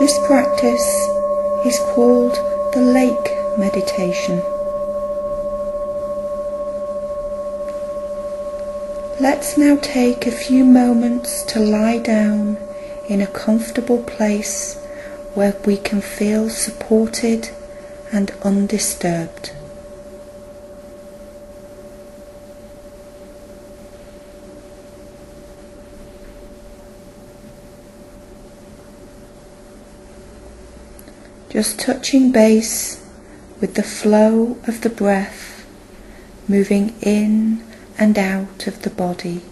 This practice is called the lake meditation. Let's now take a few moments to lie down in a comfortable place where we can feel supported and undisturbed. Just touching base with the flow of the breath moving in and out of the body.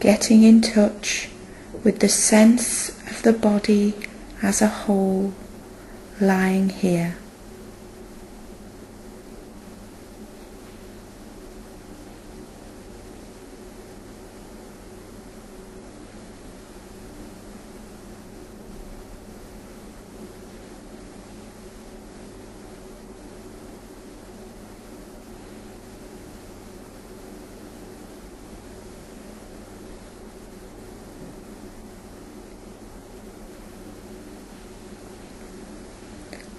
Getting in touch with the sense of the body as a whole lying here.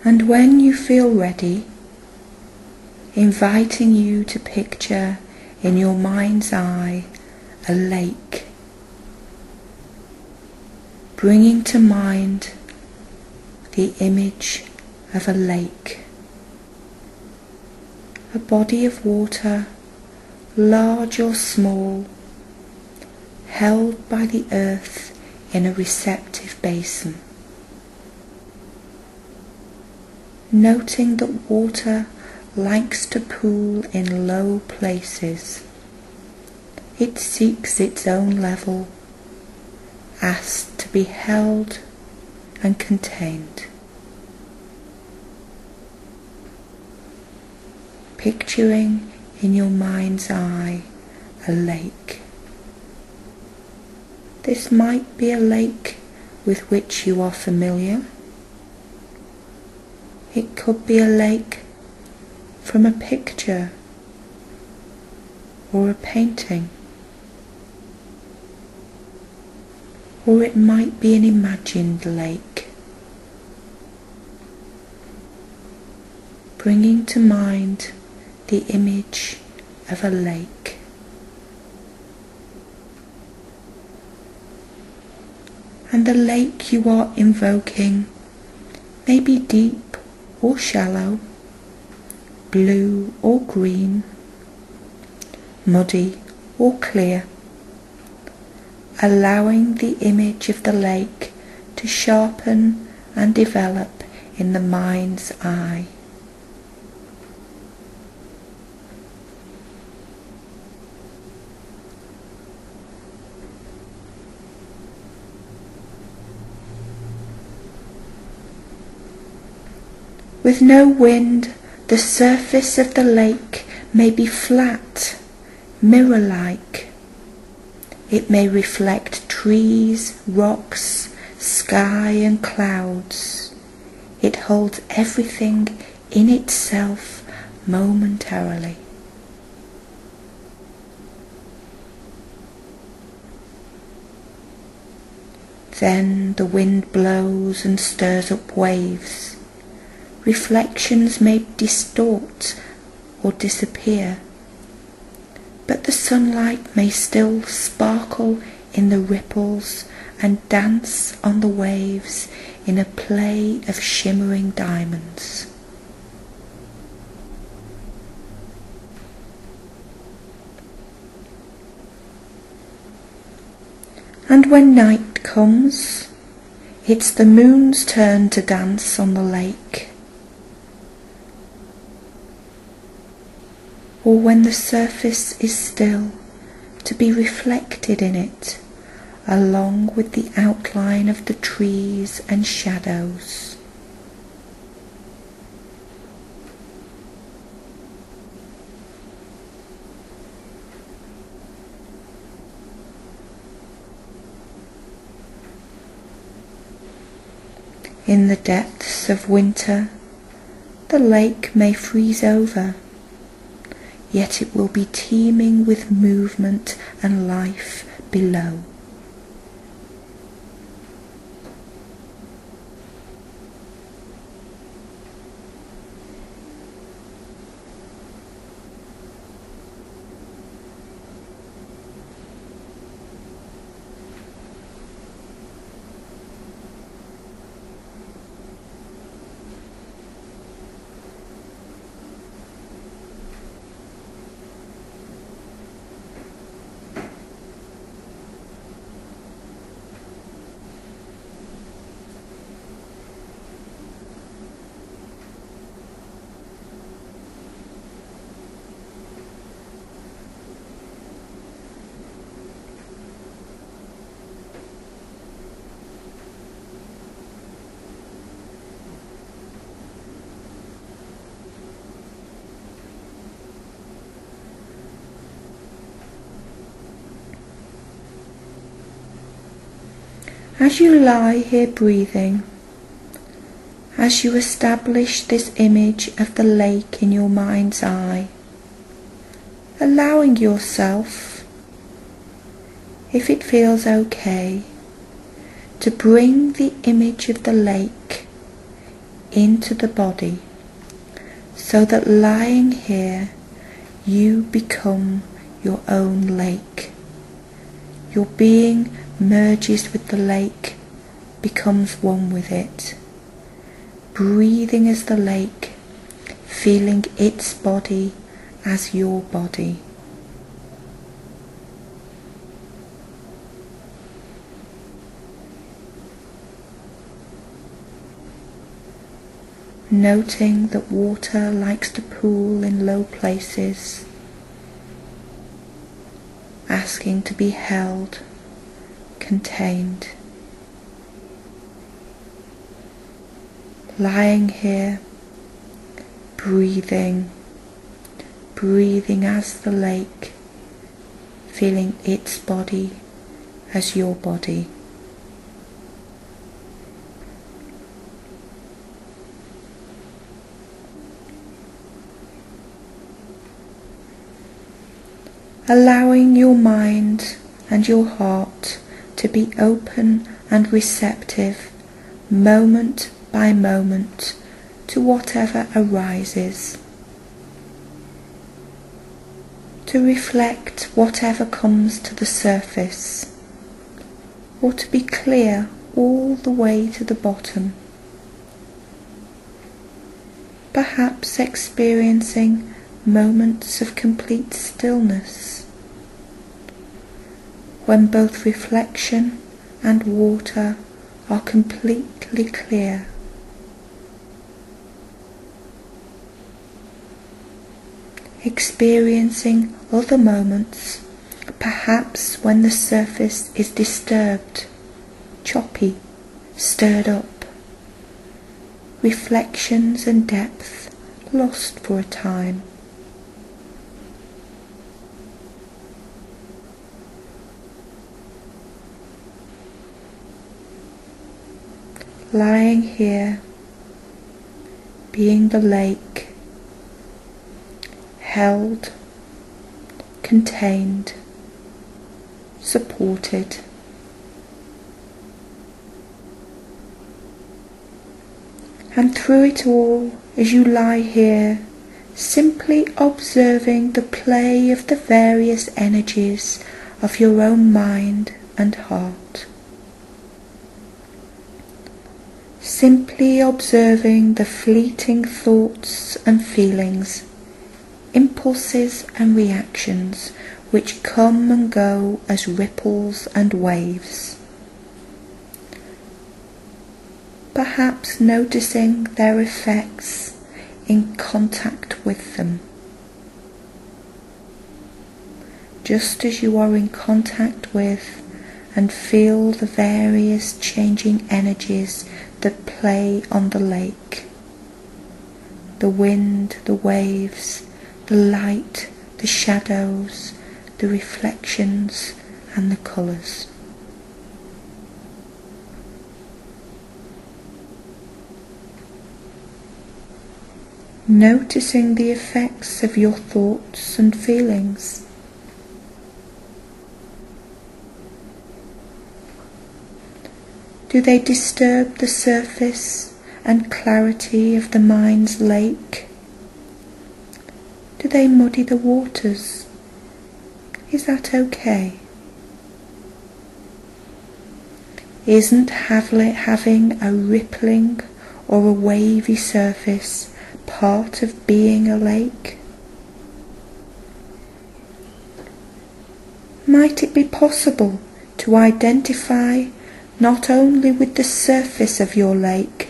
And when you feel ready, inviting you to picture in your mind's eye a lake, bringing to mind the image of a lake, a body of water, large or small, held by the earth in a receptive basin. Noting that water likes to pool in low places. It seeks its own level, asks to be held and contained. Picturing in your mind's eye a lake. This might be a lake with which you are familiar. It could be a lake from a picture or a painting, or it might be an imagined lake, bringing to mind the image of a lake. And the lake you are invoking may be deep or shallow, blue or green, muddy or clear, allowing the image of the lake to sharpen and develop in the mind's eye. With no wind, the surface of the lake may be flat, mirror-like. It may reflect trees, rocks, sky and clouds. It holds everything in itself momentarily. Then the wind blows and stirs up waves. Reflections may distort or disappear, but the sunlight may still sparkle in the ripples and dance on the waves in a play of shimmering diamonds. And when night comes, it's the moon's turn to dance on the lake. Or when the surface is still, to be reflected in it, along with the outline of the trees and shadows. In the depths of winter, the lake may freeze over, yet it will be teeming with movement and life below. As you lie here breathing, as you establish this image of the lake in your mind's eye, allowing yourself, if it feels okay, to bring the image of the lake into the body, so that lying here you become your own lake. Your being merges with the lake, becomes one with it, breathing as the lake, feeling its body as your body. Noting that water likes to pool in low places, asking to be held, contained. Lying here, breathing as the lake, feeling its body as your body. Allowing your mind and your heart to be open and receptive, moment by moment, to whatever arises, to reflect whatever comes to the surface, or to be clear all the way to the bottom, perhaps experiencing moments of complete stillness, when both reflection and water are completely clear. Experiencing other moments, perhaps when the surface is disturbed, choppy, stirred up, reflections and depth lost for a time. Lying here, being the lake, held, contained, supported. And through it all, as you lie here, simply observing the play of the various energies of your own mind and heart. Simply observing the fleeting thoughts and feelings, impulses and reactions which come and go as ripples and waves. Perhaps noticing their effects in contact with them. Just as you are in contact with and feel the various changing energies that play on the lake, the wind, the waves, the light, the shadows, the reflections and the colours. noticing the effects of your thoughts and feelings. Do they disturb the surface and clarity of the mind's lake? Do they muddy the waters? Is that okay? Isn't having a rippling or a wavy surface part of being a lake? Might it be possible to identify not only with the surface of your lake,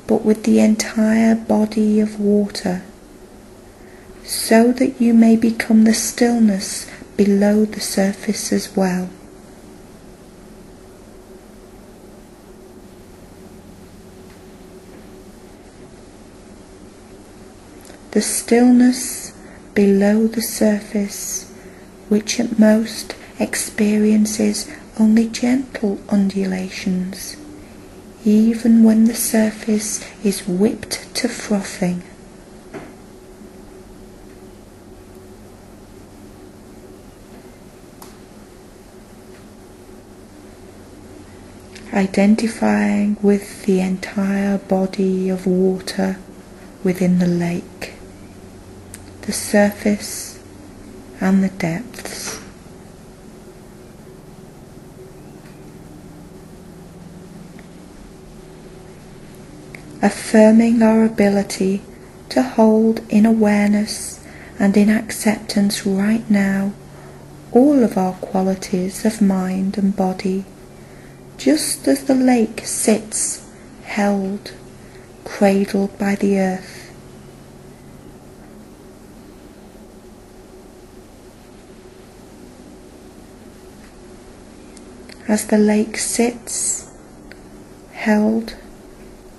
but with the entire body of water, so that you may become the stillness below the surface as well? The stillness below the surface, which at most experiences only gentle undulations, even when the surface is whipped to frothing. Identifying with the entire body of water within the lake, the surface and the depths. Affirming our ability to hold in awareness and in acceptance right now all of our qualities of mind and body, just as the lake sits held, cradled by the earth. As the lake sits held,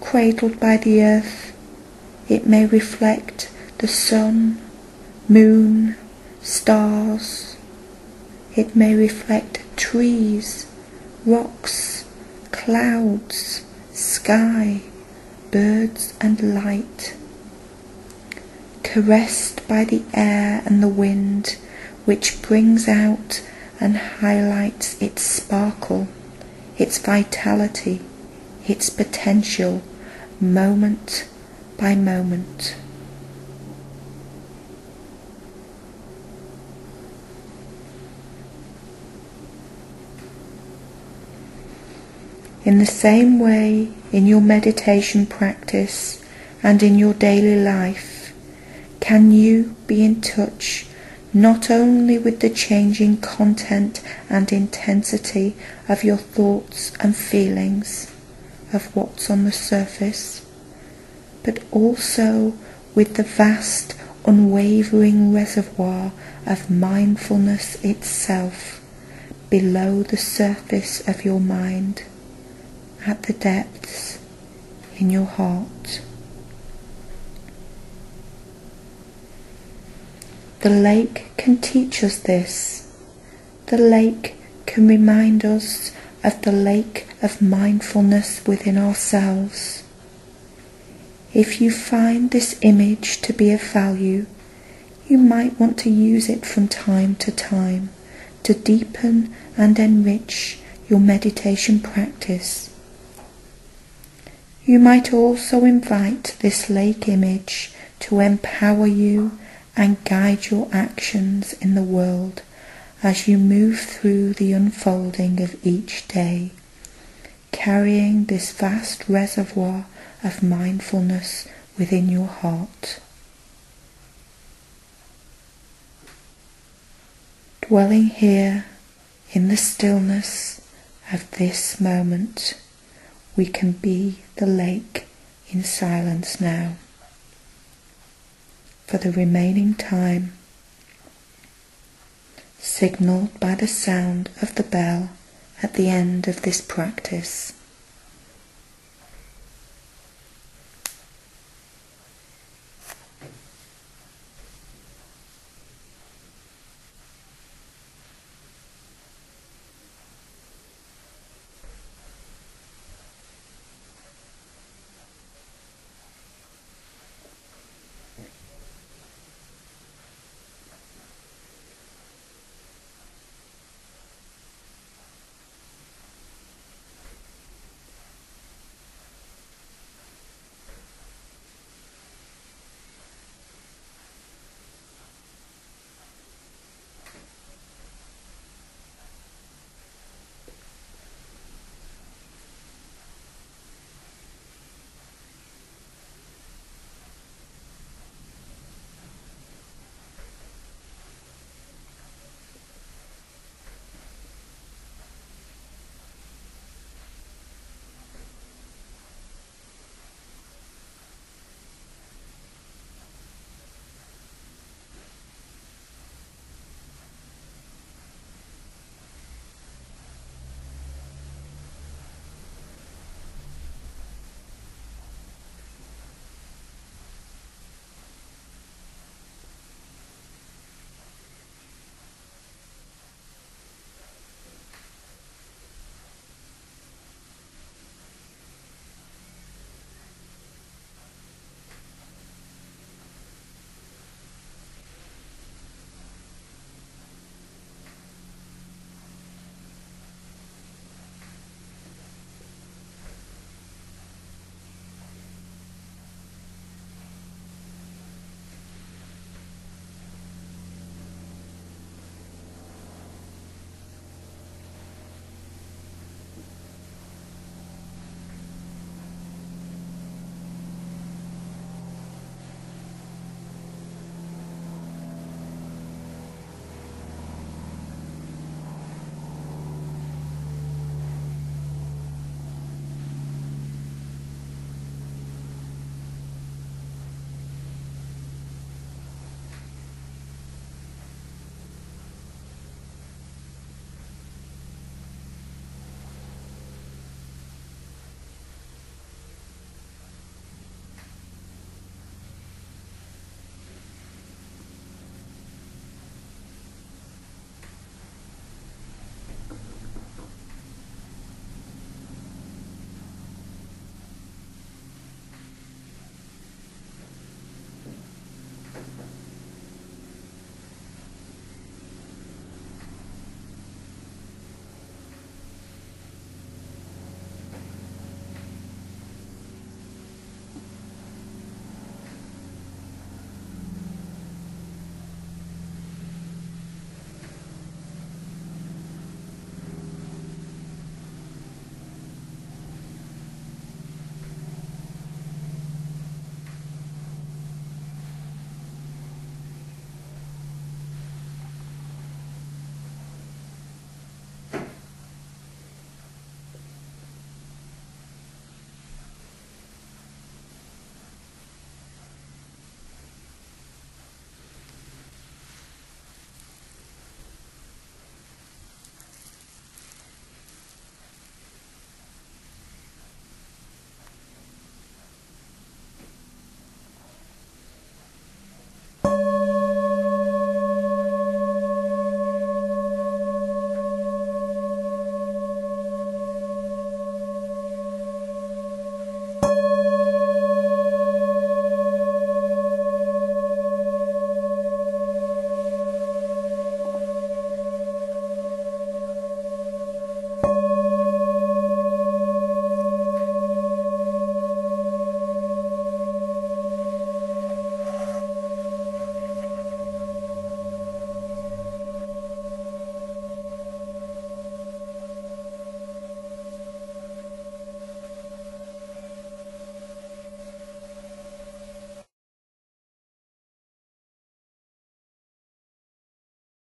cradled by the earth, it may reflect the sun, moon, stars. It may reflect trees, rocks, clouds, sky, birds and light, caressed by the air and the wind, which brings out and highlights its sparkle, its vitality, its potential, moment by moment. In the same way, in your meditation practice and in your daily life, can you be in touch not only with the changing content and intensity of your thoughts and feelings, of what's on the surface, but also with the vast, unwavering reservoir of mindfulness itself below the surface of your mind, at the depths in your heart. The lake can teach us this. The lake can remind us of the lake of mindfulness within ourselves. If you find this image to be of value, you might want to use it from time to time to deepen and enrich your meditation practice. You might also invite this lake image to empower you and guide your actions in the world as you move through the unfolding of each day, carrying this vast reservoir of mindfulness within your heart. Dwelling here in the stillness of this moment, we can be the lake in silence now. For the remaining time, signalled by the sound of the bell at the end of this practice.